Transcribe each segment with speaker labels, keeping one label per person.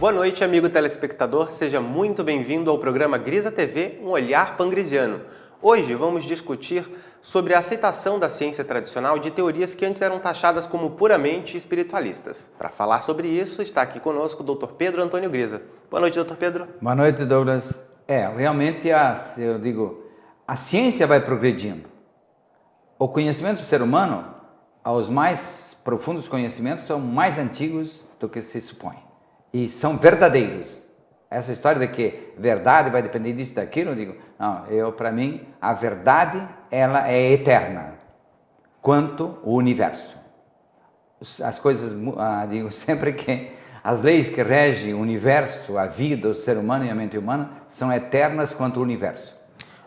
Speaker 1: Boa noite, amigo telespectador. Seja muito bem-vindo ao programa Grisa TV, um olhar pangrisiano. Hoje vamos discutir sobre a aceitação da ciência tradicional de teorias que antes eram taxadas como puramente espiritualistas. Para falar sobre isso, está aqui conosco o Dr. Pedro Antônio Grisa. Boa noite, Dr. Pedro.
Speaker 2: Boa noite, Douglas. Realmente, a ciência vai progredindo. O conhecimento do ser humano, os mais profundos conhecimentos, são mais antigos do que se supõe. E são verdadeiros. Essa história de que verdade vai depender disso, daquilo, eu digo, não, para mim, a verdade, ela é eterna, quanto o universo. As coisas, digo sempre que as leis que regem o universo, a vida, o ser humano e a mente humana, são eternas quanto o universo.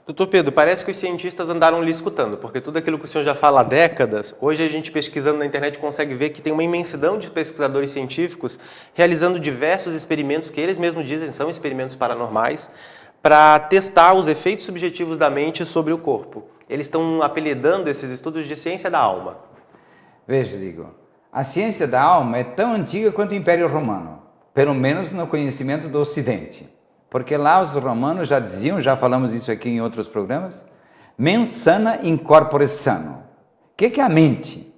Speaker 1: Doutor Pedro, parece que os cientistas andaram lhe escutando, porque tudo aquilo que o senhor já fala há décadas, hoje a gente pesquisando na internet consegue ver que tem uma imensidão de pesquisadores científicos realizando diversos experimentos que eles mesmos dizem são experimentos paranormais, para testar os efeitos subjetivos da mente sobre o corpo. Eles estão apelidando esses estudos de ciência da alma.
Speaker 2: Veja, a ciência da alma é tão antiga quanto o Império Romano, pelo menos no conhecimento do Ocidente. Porque lá os romanos já diziam, já falamos isso aqui em outros programas, mens sana in corpore sano. O que é a mente?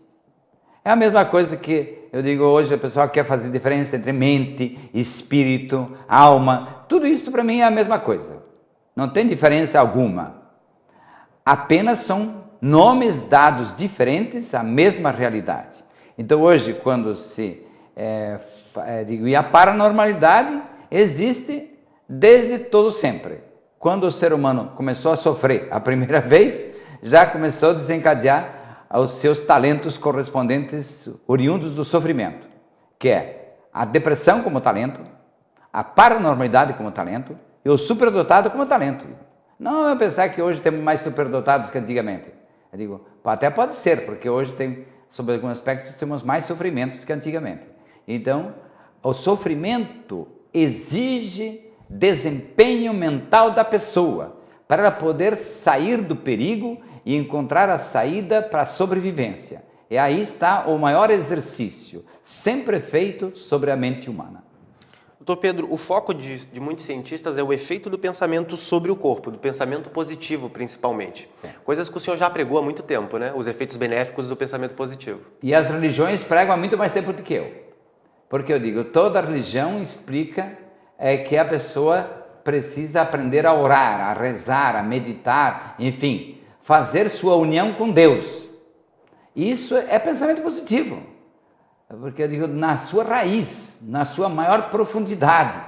Speaker 2: É a mesma coisa que eu digo hoje, a pessoa quer fazer diferença entre mente, espírito, alma. Tudo isso para mim é a mesma coisa. Não tem diferença alguma. Apenas são nomes dados diferentes à mesma realidade. Então hoje, quando e a paranormalidade existe desde todo sempre. Quando o ser humano começou a sofrer a primeira vez, já começou a desencadear os seus talentos correspondentes oriundos do sofrimento, que é a depressão como talento, a paranormalidade como talento e o superdotado como talento. Não é pensar que hoje temos mais superdotados que antigamente. Eu digo, até pode ser, porque hoje sob alguns aspectos, temos mais sofrimentos que antigamente. Então, o sofrimento exige desempenho mental da pessoa, para ela poder sair do perigo e encontrar a saída para a sobrevivência. E aí está o maior exercício, sempre feito sobre a mente humana.
Speaker 1: Doutor Pedro, o foco de muitos cientistas é o efeito do pensamento sobre o corpo, do pensamento positivo principalmente. Sim. Coisas que o senhor já pregou há muito tempo, né? Os efeitos benéficos do pensamento positivo.
Speaker 2: E as religiões pregam há muito mais tempo do que eu. Porque eu digo, toda religião explica que a pessoa precisa aprender a orar, a rezar, a meditar, enfim, fazer sua união com Deus. Isso é pensamento positivo, porque eu digo, na sua raiz, na sua maior profundidade,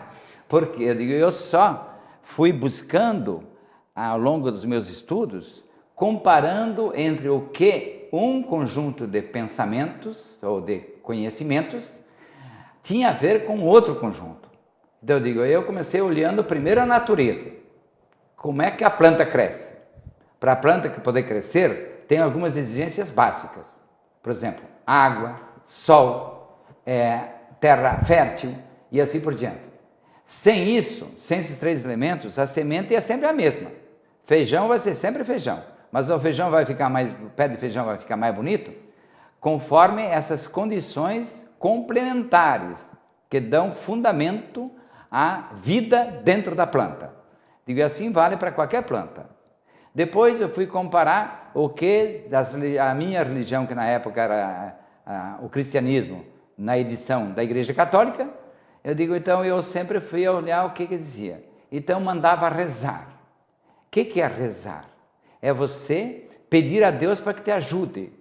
Speaker 2: porque eu digo, eu só fui buscando, ao longo dos meus estudos, comparando entre o que um conjunto de pensamentos ou de conhecimentos tinha a ver com outro conjunto. Então eu comecei olhando primeiro a natureza, como é que a planta cresce. Para a planta poder crescer, tem algumas exigências básicas, por exemplo, água, sol, terra fértil e assim por diante. Sem isso, sem esses três elementos, a semente é sempre a mesma. Feijão vai ser sempre feijão, mas o feijão o pé de feijão vai ficar mais bonito conforme essas condições complementares que dão fundamento à vida dentro da planta. E assim vale para qualquer planta. Depois eu fui comparar a minha religião, que na época era o cristianismo, na edição da Igreja Católica, então eu sempre fui olhar o que dizia. Então mandava rezar. O que é rezar? É você pedir a Deus para que te ajude,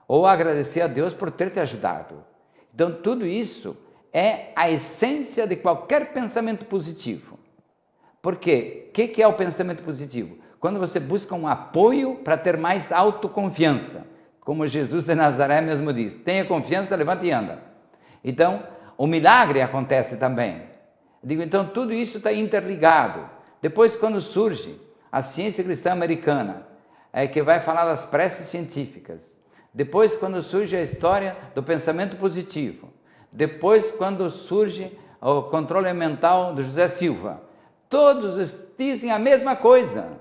Speaker 2: ou agradecer a Deus por ter te ajudado. Então tudo isso é a essência de qualquer pensamento positivo. Por quê? O que é o pensamento positivo? Quando você busca um apoio para ter mais autoconfiança. Como Jesus de Nazaré mesmo diz, tenha confiança, levanta e anda. Então, o milagre acontece também. Então tudo isso está interligado. Depois, quando surge a ciência cristã americana, que vai falar das preces científicas. Depois, quando surge a história do pensamento positivo. Depois, quando surge o controle mental do José Silva, todos dizem a mesma coisa,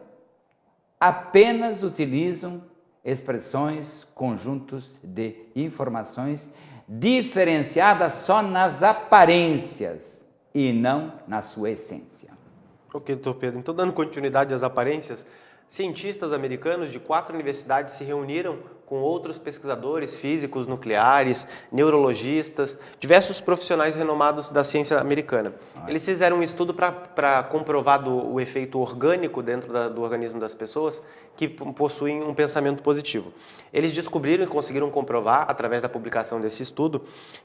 Speaker 2: apenas utilizam expressões, conjuntos de informações diferenciadas só nas aparências, e não na sua essência.
Speaker 1: Ok, doutor Pedro. Então, dando continuidade às aparências, cientistas americanos de 4 universidades se reuniram com outros pesquisadores físicos nucleares, neurologistas, diversos profissionais renomados da ciência americana. Eles fizeram um estudo para comprovar o efeito orgânico dentro do organismo das pessoas que possuem um pensamento positivo. Eles descobriram e conseguiram comprovar, através da publicação desse estudo,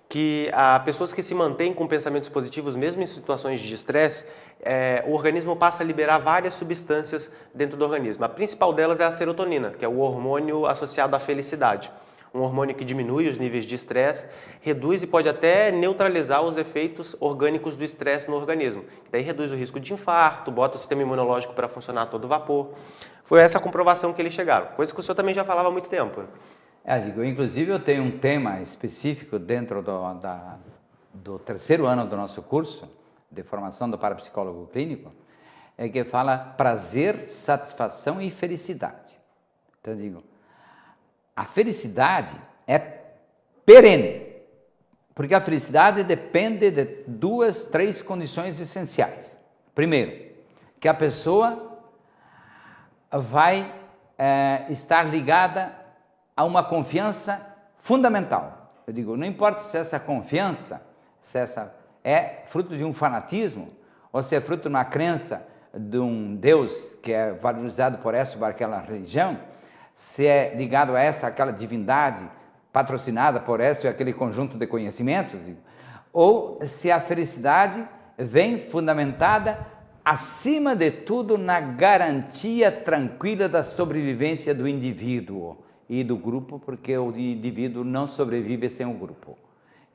Speaker 1: que pessoas que se mantêm com pensamentos positivos, mesmo em situações de estresse, o organismo passa a liberar várias substâncias dentro do organismo. A principal delas é a serotonina, que é o hormônio associado à felicidade. Um hormônio que diminui os níveis de estresse, reduz e pode até neutralizar os efeitos orgânicos do estresse no organismo. Daí reduz o risco de infarto, bota o sistema imunológico para funcionar a todo vapor. Foi essa a comprovação que eles chegaram, coisa que o senhor também já falava há muito tempo.
Speaker 2: Inclusive eu tenho um tema específico dentro do terceiro ano do nosso curso de formação do parapsicólogo clínico, que fala prazer, satisfação e felicidade. Então eu digo, a felicidade é perene, porque a felicidade depende de 2, 3 condições essenciais. Primeiro, que a pessoa vai estar ligada a uma confiança fundamental. Eu digo, não importa se essa confiança, se essa é fruto de um fanatismo, ou se é fruto de uma crença de um Deus que é valorizado por essa ou por aquela religião, se é ligado a aquela divindade patrocinada por essa ou aquele conjunto de conhecimentos, ou se a felicidade vem fundamentada, acima de tudo, na garantia tranquila da sobrevivência do indivíduo e do grupo, porque o indivíduo não sobrevive sem o grupo.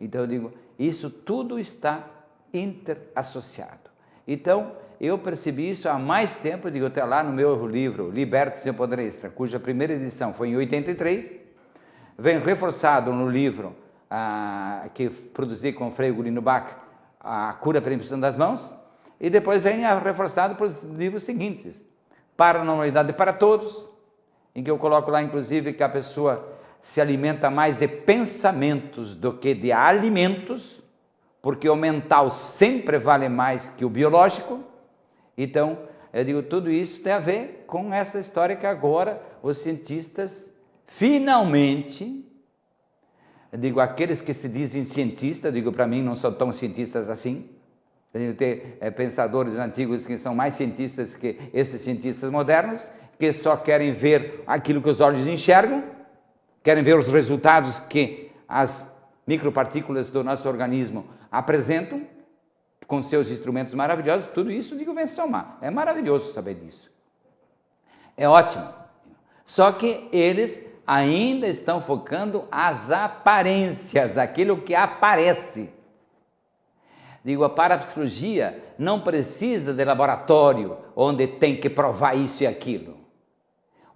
Speaker 2: Então eu digo, isso tudo está interassociado. Então, eu percebi isso há mais tempo, eu digo, até lá no meu livro, Liberte Seu Poder Extra, cuja primeira edição foi em 83, vem reforçado no livro que produzi com o Frei Gulino Bach, A Cura pela Imposição das Mãos, e depois vem reforçado para os livros seguintes, Paranormalidade para Todos, em que eu coloco lá, inclusive, que a pessoa se alimenta mais de pensamentos do que de alimentos, porque o mental sempre vale mais que o biológico. Então, eu digo, tudo isso tem a ver com essa história que agora os cientistas, finalmente, eu digo, aqueles que se dizem cientistas, digo, para mim não são tão cientistas assim, tem pensadores antigos que são mais cientistas que esses cientistas modernos, que só querem ver aquilo que os olhos enxergam, querem ver os resultados que as micropartículas do nosso organismo apresentam, com seus instrumentos maravilhosos. Tudo isso, digo, vem somar. É maravilhoso saber disso. É ótimo. Só que eles ainda estão focando as aparências, aquilo que aparece. Digo, a parapsicologia não precisa de laboratório onde tem que provar isso e aquilo.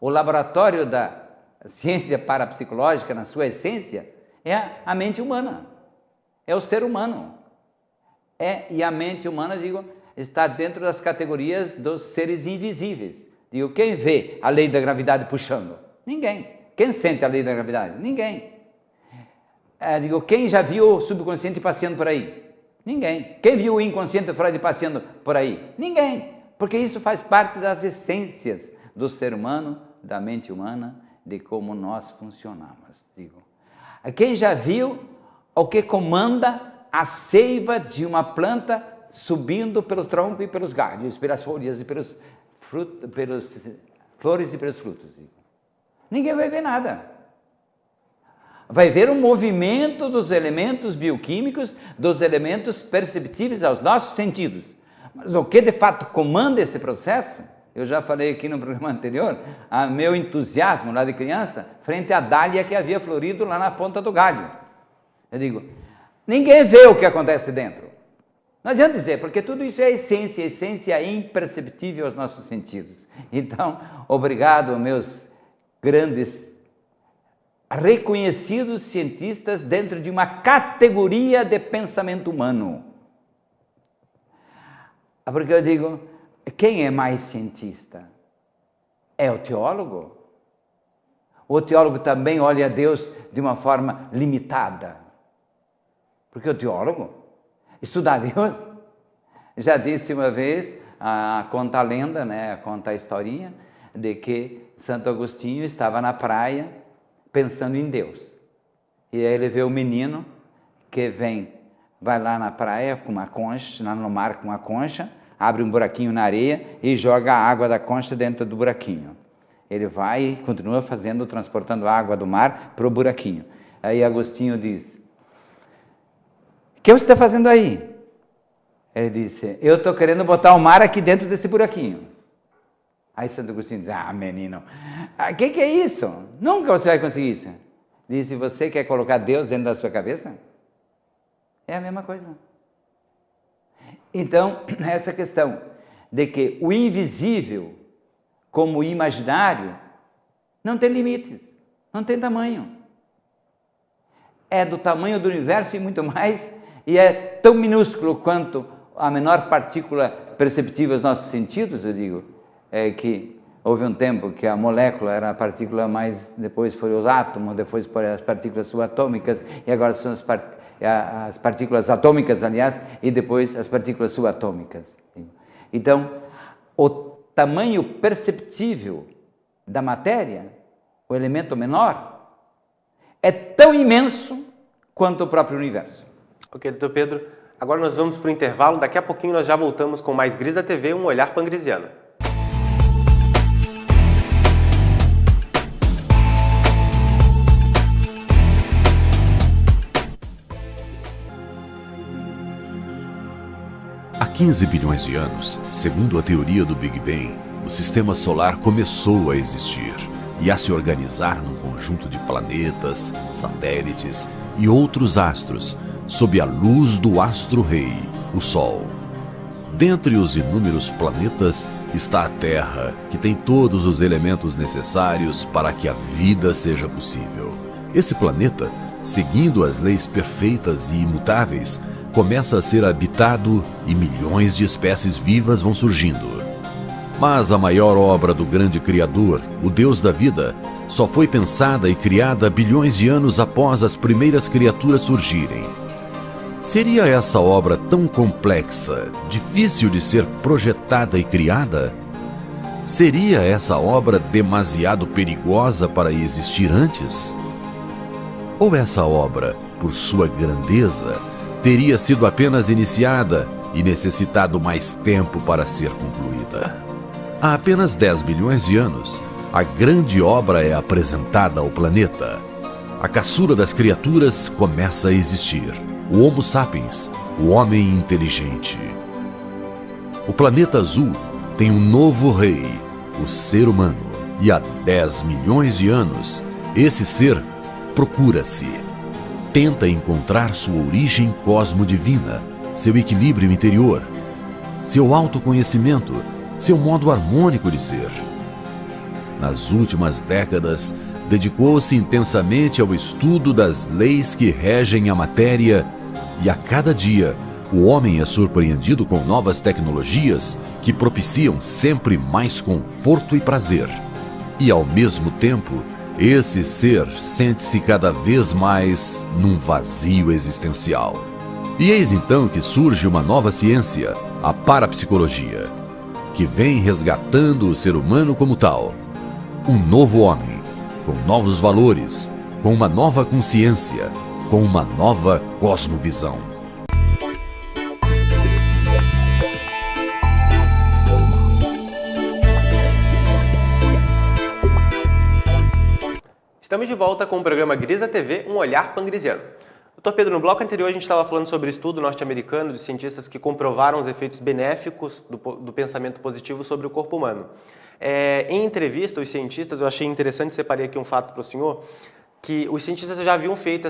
Speaker 2: O laboratório da ciência parapsicológica, na sua essência, é a mente humana, é o ser humano. E a mente humana, digo, está dentro das categorias dos seres invisíveis. Digo, quem vê a lei da gravidade puxando? Ninguém. Quem sente a lei da gravidade? Ninguém. Digo, quem já viu o subconsciente passeando por aí? Ninguém. Quem viu o inconsciente Freud passeando por aí? Ninguém. Porque isso faz parte das essências do ser humano, da mente humana, de como nós funcionamos. Digo, quem já viu o que comanda a seiva de uma planta subindo pelo tronco e pelos galhos, pelas folhas e pelas flores e pelos frutos? Digo, ninguém vai ver nada. Vai ver o movimento dos elementos bioquímicos, dos elementos perceptíveis aos nossos sentidos. Mas o que de fato comanda esse processo? Eu já falei aqui no programa anterior, meu entusiasmo lá de criança, frente à dália que havia florido lá na ponta do galho. Eu digo, ninguém vê o que acontece dentro. Não adianta dizer, porque tudo isso é essência, essência imperceptível aos nossos sentidos. Então, obrigado, meus grandes, reconhecidos cientistas dentro de uma categoria de pensamento humano. Porque eu digo, quem é mais cientista? É o teólogo? O teólogo também olha a Deus de uma forma limitada. Porque o teólogo estuda a Deus Já disse uma vez, conta a lenda, né, conta a historinha, de que Santo Agostinho estava na praia pensando em Deus. E aí ele vê o menino que vai lá na praia com uma concha, lá no mar com uma concha, abre um buraquinho na areia e joga a água da concha dentro do buraquinho. Ele vai e continua transportando a água do mar para o buraquinho. Aí Agostinho diz: o que você está fazendo aí? Ele disse: eu estou querendo botar o mar aqui dentro desse buraquinho. Aí Santo Agostinho diz: menino, o que é isso? Nunca você vai conseguir isso. Disse: você quer colocar Deus dentro da sua cabeça? É a mesma coisa. Então, essa questão de que o invisível, como o imaginário, não tem limites, não tem tamanho. É do tamanho do universo e muito mais, e é tão minúsculo quanto a menor partícula perceptível aos nossos sentidos, eu digo, que houve um tempo que a molécula era a partícula mais, depois foi o átomo, depois foram as partículas subatômicas, e agora são as partículas atômicas, aliás, e depois as partículas subatômicas. Então, o tamanho perceptível da matéria, o elemento menor, é tão imenso quanto o próprio universo.
Speaker 1: Ok, doutor Pedro. Agora nós vamos para o intervalo. Daqui a pouquinho nós já voltamos com mais Grisa TV, um olhar pangrisiano.
Speaker 3: Há 15 bilhões de anos, segundo a teoria do Big Bang, o sistema solar começou a existir e a se organizar num conjunto de planetas, satélites e outros astros, sob a luz do astro-rei, o Sol. Dentre os inúmeros planetas está a Terra, que tem todos os elementos necessários para que a vida seja possível. Esse planeta, seguindo as leis perfeitas e imutáveis, começa a ser habitado e milhões de espécies vivas vão surgindo. Mas a maior obra do grande Criador, o Deus da vida, só foi pensada e criada bilhões de anos após as primeiras criaturas surgirem. Seria essa obra tão complexa, difícil de ser projetada e criada? Seria essa obra demasiado perigosa para existir antes? Ou essa obra, por sua grandeza, teria sido apenas iniciada e necessitado mais tempo para ser concluída? Há apenas 10 bilhões de anos, a grande obra é apresentada ao planeta. A caçula das criaturas começa a existir. O Homo sapiens, o homem inteligente. O planeta azul tem um novo rei, o ser humano. E há 10 milhões de anos, esse ser procura-se. Tenta encontrar sua origem cosmodivina, seu equilíbrio interior, seu autoconhecimento, seu modo harmônico de ser. Nas últimas décadas, dedicou-se intensamente ao estudo das leis que regem a matéria e a cada dia o homem é surpreendido com novas tecnologias que propiciam sempre mais conforto e prazer. E ao mesmo tempo, esse ser sente-se cada vez mais num vazio existencial. E eis então que surge uma nova ciência, a parapsicologia, que vem resgatando o ser humano como tal. Um novo homem, com novos valores, com uma nova consciência, com uma nova cosmovisão.
Speaker 1: Estamos de volta com o programa Grisa TV, um olhar pangrisiano. Doutor Pedro, no bloco anterior a gente estava falando sobre o estudo norte-americano de cientistas que comprovaram os efeitos benéficos do pensamento positivo sobre o corpo humano. Em entrevista, os cientistas, eu achei interessante, separei aqui um fato para o senhor, que os cientistas já haviam feito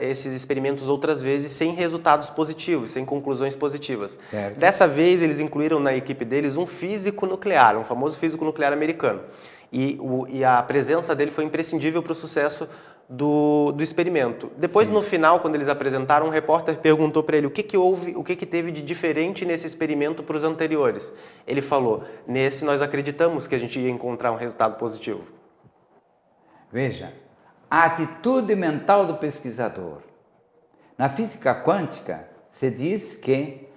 Speaker 1: esses experimentos outras vezes sem resultados positivos, sem conclusões positivas.
Speaker 2: Certo.
Speaker 1: Dessa vez, eles incluíram na equipe deles um físico nuclear, um famoso físico nuclear americano. E a presença dele foi imprescindível para o sucesso do experimento. Depois, no final, quando eles apresentaram, um repórter perguntou para ele o que teve de diferente nesse experimento para os anteriores. Ele falou: nesse nós acreditamos que a gente ia encontrar um resultado positivo.
Speaker 2: Veja, a atitude mental do pesquisador. Na física quântica, se diz que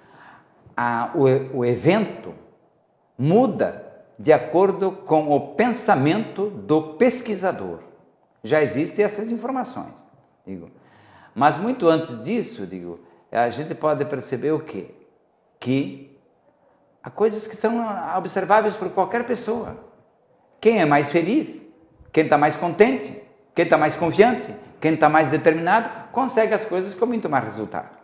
Speaker 2: o evento muda de acordo com o pensamento do pesquisador. Já existem essas informações, digo. Mas muito antes disso, digo, a gente pode perceber o quê? Que há coisas que são observáveis por qualquer pessoa. Quem é mais feliz, quem está mais contente, quem está mais confiante, quem está mais determinado, consegue as coisas com muito mais resultado.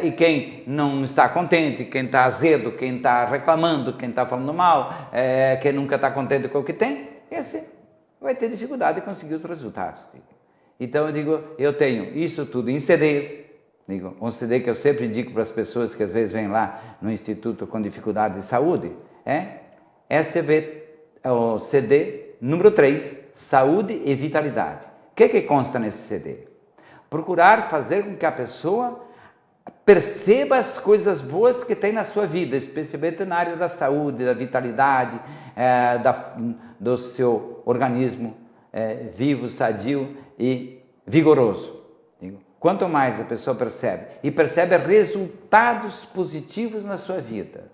Speaker 2: E quem não está contente, quem está azedo, quem está reclamando, quem está falando mal, quem nunca está contente com o que tem, esse vai ter dificuldade de conseguir os resultados. Então eu digo, eu tenho isso tudo em CDs, digo, um CD que eu sempre indico para as pessoas que às vezes vêm lá no Instituto com dificuldade de saúde, SV, o CD número 3, Saúde e Vitalidade. O que consta nesse CD? Procurar fazer com que a pessoa perceba as coisas boas que tem na sua vida, especialmente na área da saúde, da vitalidade, do seu organismo vivo, sadio e vigoroso. Quanto mais a pessoa percebe, e percebe resultados positivos na sua vida.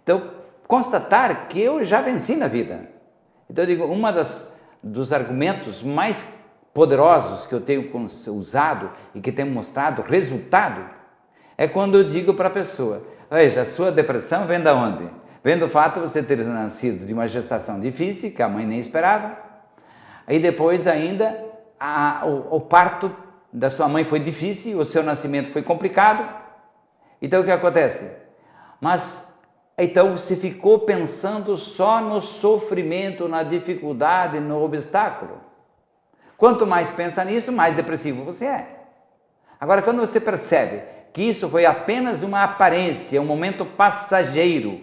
Speaker 2: Então, constatar que eu já venci na vida. Então, eu digo, dos argumentos mais poderosos que eu tenho usado e que tenho mostrado resultado, é quando eu digo para a pessoa, veja, a sua depressão vem de onde? Vem do fato de você ter nascido de uma gestação difícil, que a mãe nem esperava, e depois ainda o parto da sua mãe foi difícil, o seu nascimento foi complicado. Então o que acontece? Mas então você ficou pensando só no sofrimento, na dificuldade, no obstáculo. Quanto mais pensa nisso, mais depressivo você é. Agora, quando você percebe que isso foi apenas uma aparência, um momento passageiro,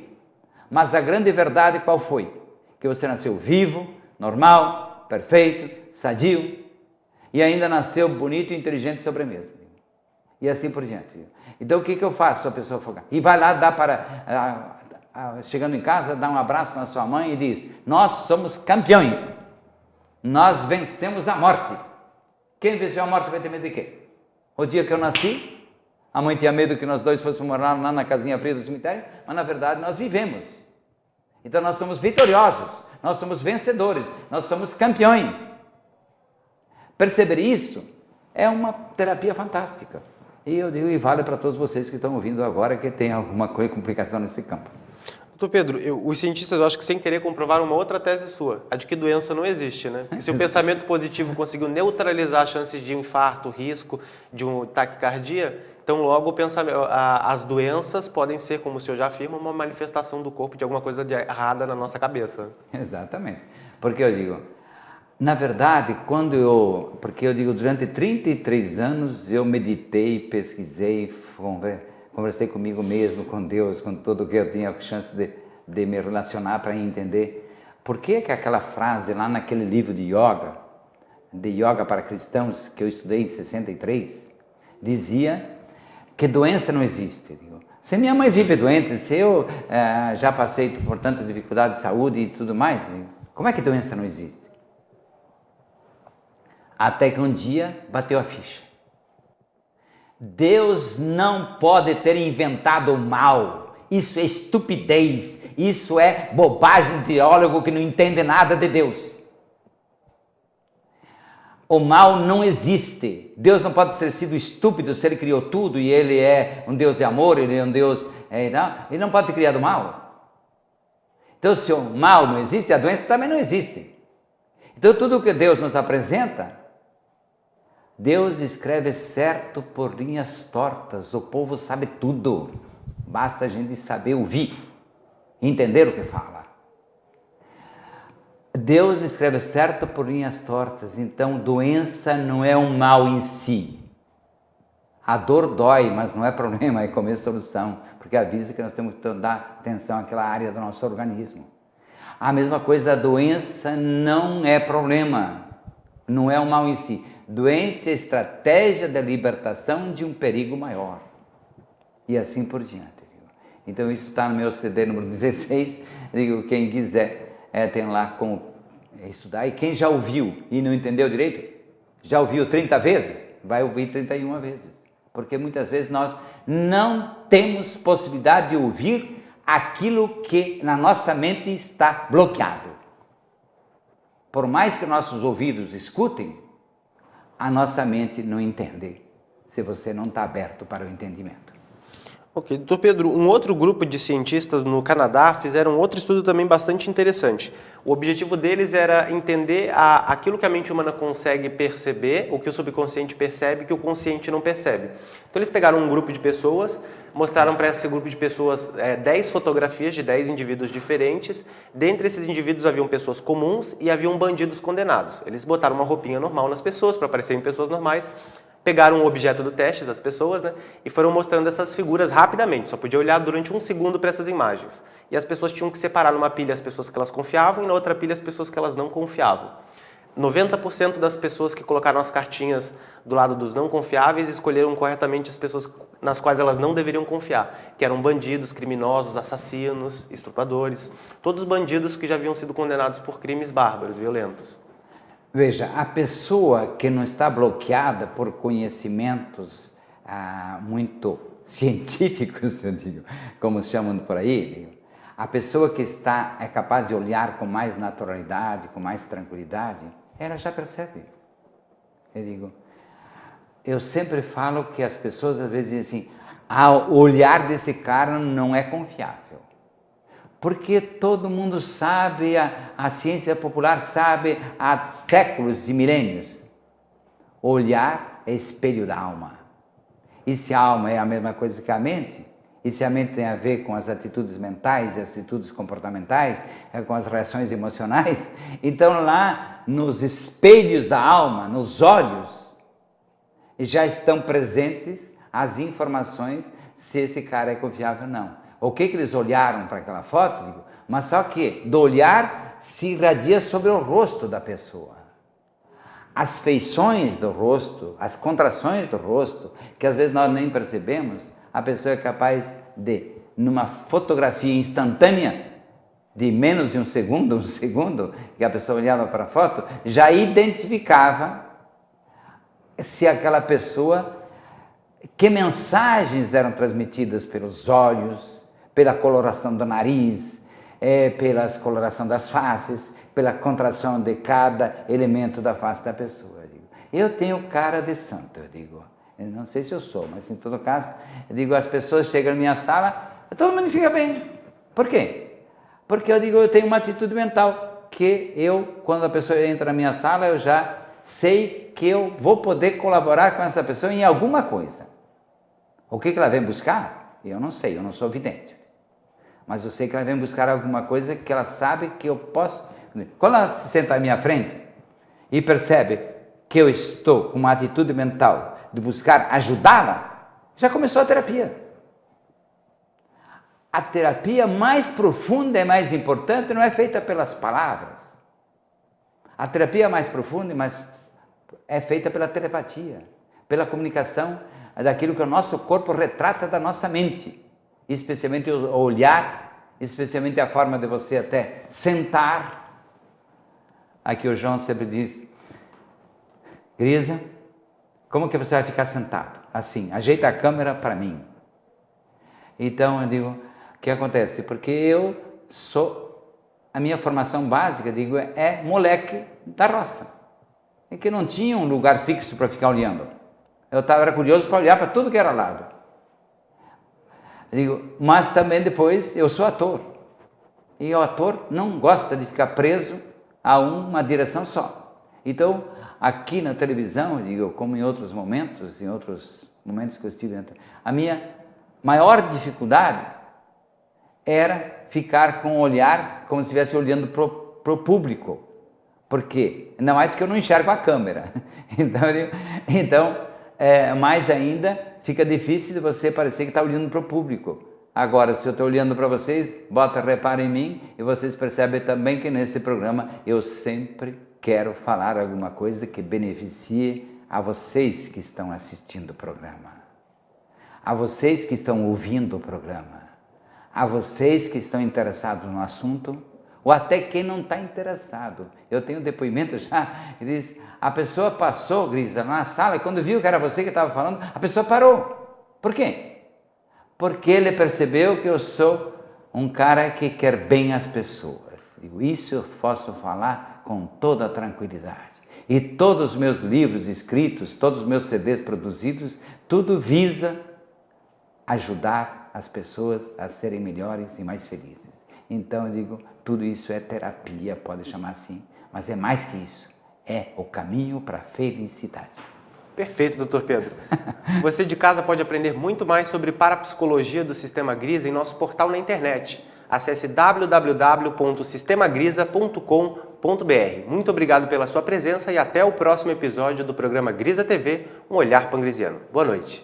Speaker 2: mas a grande verdade qual foi? Que você nasceu vivo, normal, perfeito, sadio, e ainda nasceu bonito e inteligente sobremesa. E assim por diante. Então o que eu faço? A pessoa focar. E vai lá, dá para, chegando em casa, dá um abraço na sua mãe e diz, nós somos campeões, nós vencemos a morte. Quem venceu a morte vai ter medo de quê? O dia que eu nasci, a mãe tinha medo que nós dois fôssemos morar lá na casinha fria do cemitério, mas na verdade nós vivemos. Então nós somos vitoriosos, nós somos vencedores, nós somos campeões. Perceber isso é uma terapia fantástica. E eu digo, e vale para todos vocês que estão ouvindo agora que tem alguma complicação nesse campo.
Speaker 1: Doutor Pedro, os cientistas, eu acho que sem querer, comprovaram uma outra tese sua, a de que doença não existe, né? Que se o pensamento positivo conseguiu neutralizar as chances de infarto, risco de taquicardia, então logo as doenças podem ser, como o senhor já afirma, uma manifestação do corpo de alguma coisa errada na nossa cabeça.
Speaker 2: Exatamente. Porque eu digo, na verdade, porque eu digo, durante 33 anos eu meditei, pesquisei, conversei comigo mesmo, com Deus, com tudo que eu tinha chance de me relacionar para entender. Por que aquela frase lá naquele livro de Yoga para Cristãos, que eu estudei em 63, dizia que doença não existe. Se minha mãe vive doente, se eu já passei por tantas dificuldades de saúde e tudo mais, como é que doença não existe? Até que um dia bateu a ficha. Deus não pode ter inventado o mal. Isso é estupidez. Isso é bobagem de teólogo que não entende nada de Deus. O mal não existe. Deus não pode ter sido estúpido se Ele criou tudo e Ele é um Deus de amor, Ele é um Deus... Ele não pode ter criado o mal. Então, se o mal não existe, a doença também não existe. Então, tudo que Deus nos apresenta, Deus escreve certo por linhas tortas. O povo sabe tudo. Basta a gente saber ouvir, entender o que fala. Deus escreve certo por linhas tortas. Então, doença não é um mal em si. A dor dói, mas não é problema, é comer solução. Porque avisa que nós temos que dar atenção àquela área do nosso organismo. A mesma coisa, a doença não é problema. Não é um mal em si. Doença é estratégia da libertação de um perigo maior. E assim por diante. Então isso está no meu CD número 16. Digo, quem quiser tem lá como estudar. E quem já ouviu e não entendeu direito, já ouviu 30 vezes, vai ouvir 31 vezes. Porque muitas vezes nós não temos possibilidade de ouvir aquilo que na nossa mente está bloqueado. Por mais que nossos ouvidos escutem, a nossa mente não entende, se você não está aberto para o entendimento.
Speaker 1: Ok, doutor Pedro, um outro grupo de cientistas no Canadá fizeram outro estudo também bastante interessante. O objetivo deles era entender aquilo que a mente humana consegue perceber, o que o subconsciente percebe, que o consciente não percebe. Então eles pegaram um grupo de pessoas, mostraram para esse grupo de pessoas 10 fotografias de 10 indivíduos diferentes. Dentre esses indivíduos haviam pessoas comuns e haviam bandidos condenados. Eles botaram uma roupinha normal nas pessoas para parecerem pessoas normais. Pegaram o objeto do teste das pessoas, né, e foram mostrando essas figuras rapidamente, só podia olhar durante 1 segundo para essas imagens. E as pessoas tinham que separar numa pilha as pessoas que elas confiavam e na outra pilha as pessoas que elas não confiavam. 90% das pessoas que colocaram as cartinhas do lado dos não confiáveis escolheram corretamente as pessoas nas quais elas não deveriam confiar, que eram bandidos, criminosos, assassinos, estupradores, todos bandidos que já haviam sido condenados por crimes bárbaros, violentos.
Speaker 2: Veja, a pessoa que não está bloqueada por conhecimentos muito científicos, eu digo, como chamam por aí, a pessoa que é capaz de olhar com mais naturalidade, com mais tranquilidade, ela já percebe. Eu sempre falo que as pessoas às vezes dizem assim, o olhar desse cara não é confiável. Porque todo mundo sabe, a ciência popular sabe há séculos e milênios. Olhar é espelho da alma. E se a alma é a mesma coisa que a mente, e se a mente tem a ver com as atitudes mentais e as atitudes comportamentais, com as reações emocionais, então lá nos espelhos da alma, nos olhos, já estão presentes as informações se esse cara é confiável ou não. O que eles olharam para aquela foto? Mas só que do olhar se irradia sobre o rosto da pessoa. As feições do rosto, as contrações do rosto, que às vezes nós nem percebemos, a pessoa é capaz de, numa fotografia instantânea, de menos de um segundo, que a pessoa olhava para a foto, já identificava se aquela pessoa, que mensagens eram transmitidas pelos olhos, pela coloração do nariz, pela coloração das faces, pela contração de cada elemento da face da pessoa. Eu tenho cara de santo, eu não sei se eu sou, mas em todo caso, as pessoas chegam na minha sala, todo mundo fica bem. Por quê? Porque eu tenho uma atitude mental, que quando a pessoa entra na minha sala, eu já sei que eu vou poder colaborar com essa pessoa em alguma coisa. O que ela vem buscar? Eu não sei, eu não sou vidente. Mas eu sei que ela vem buscar alguma coisa que ela sabe que eu posso. Quando ela se senta à minha frente e percebe que eu estou com uma atitude mental de buscar ajudá-la, já começou a terapia. A terapia mais profunda e mais importante não é feita pelas palavras. A terapia mais profunda é feita pela telepatia, pela comunicação daquilo que o nosso corpo retrata da nossa mente. Especialmente o olhar, especialmente a forma de você até sentar. Aqui o João sempre diz, Grisa, como que você vai ficar sentado? Assim, ajeita a câmera para mim. Então eu digo, o que acontece? Porque a minha formação básica, é moleque da roça. É que não tinha um lugar fixo para ficar olhando. Era curioso para olhar para tudo que era lado. Mas também depois eu sou ator. E o ator não gosta de ficar preso a uma direção só. Então, aqui na televisão, como em outros momentos que eu estive dentro, a minha maior dificuldade era ficar com o olhar como se estivesse olhando para o público. Por quê? Ainda mais que eu não enxergo a câmera. Então, mais ainda, fica difícil de você parecer que está olhando para o público. Agora, se eu estou olhando para vocês, repara em mim, e vocês percebem também que nesse programa eu sempre quero falar alguma coisa que beneficie a vocês que estão assistindo o programa, a vocês que estão ouvindo o programa, a vocês que estão interessados no assunto, ou até quem não está interessado. Eu tenho um depoimento já, ele diz, a pessoa passou, Grisa, na sala, e quando viu que era você que estava falando, a pessoa parou. Por quê? Porque ele percebeu que eu sou um cara que quer bem as pessoas. Digo, isso eu posso falar com toda tranquilidade. E todos os meus livros escritos, todos os meus CDs produzidos, tudo visa ajudar as pessoas a serem melhores e mais felizes. Então eu digo, tudo isso é terapia, pode chamar assim, mas é mais que isso, é o caminho para a felicidade.
Speaker 1: Perfeito, Dr. Pedro. Você de casa pode aprender muito mais sobre parapsicologia do Sistema Grisa em nosso portal na internet. Acesse www.sistemagrisa.com.br. Muito obrigado pela sua presença e até o próximo episódio do programa Grisa TV, um olhar pangrisiano. Boa noite.